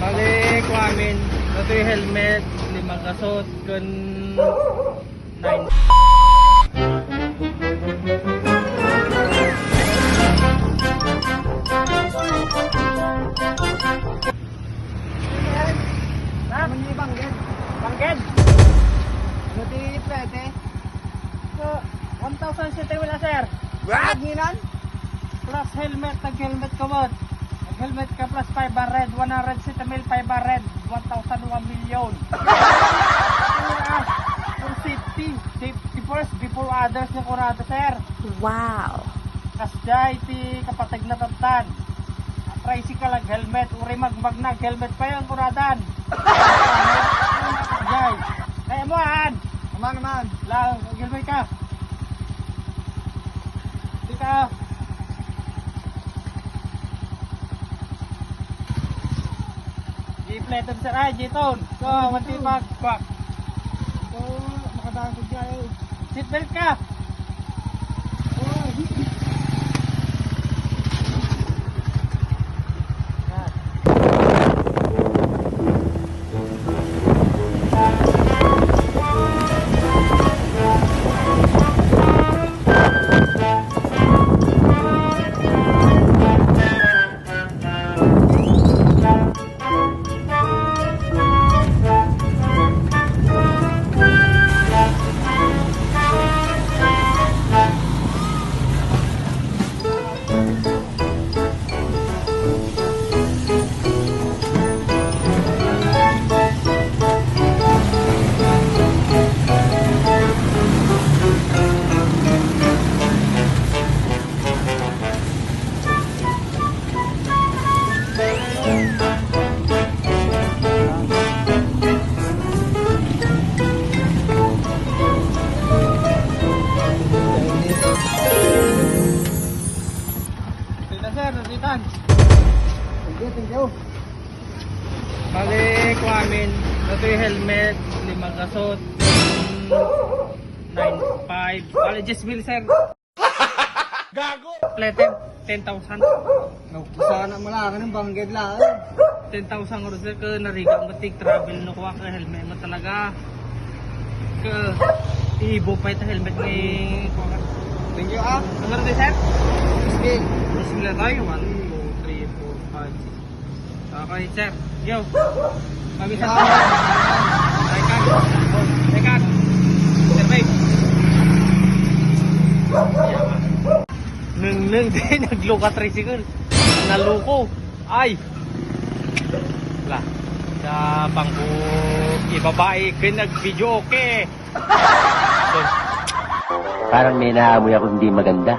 Bali ko amin, ito yung helmet, 5 gasot, kun 9. Bangged? Buti pwede. So, 1,000 sita wala sir. What? Ginan? Plus helmet, nag-helmet ka mo. Nag-helmet ka plus 500, 100 sita mil 500, 1,001 million. For safety first before others na kurado sir. Wow. Kasda iti kapatid na tatan. Tricycle ag helmet, uri magmag helmet pa yun kuradan. Jay. Kaya mo an. Naman. Lang, helmet ka. Di ka. I-plated sir ay, Jiton. So, wanti pag. So, makadaan ko dyan eh. Seatbelt ka. Sir, nasitan. Thank you. Bali ko amin, ito yung helmet, 5 gasot, 9.5. Bali, just bill sir. Gago! Plated, 10,000. Sana malakan ng bangged lang. 10,000 euro sir, ka nariga ang matig travel no kuha ka helmet mo talaga. Ka, iibo pa ito helmet ni kuha. Thank you ah. Ano rin sir? Sige. Bismillah tayo, 1, 2, 3, 4, 5. Okay sir, yo. Kami sa Tekan. Sir babe. Neng din nagluka tricycle. Naluko. Ay. Wala. Sa bangko ibabae kin nag-video okay. Parang may naamoy ako hindi maganda.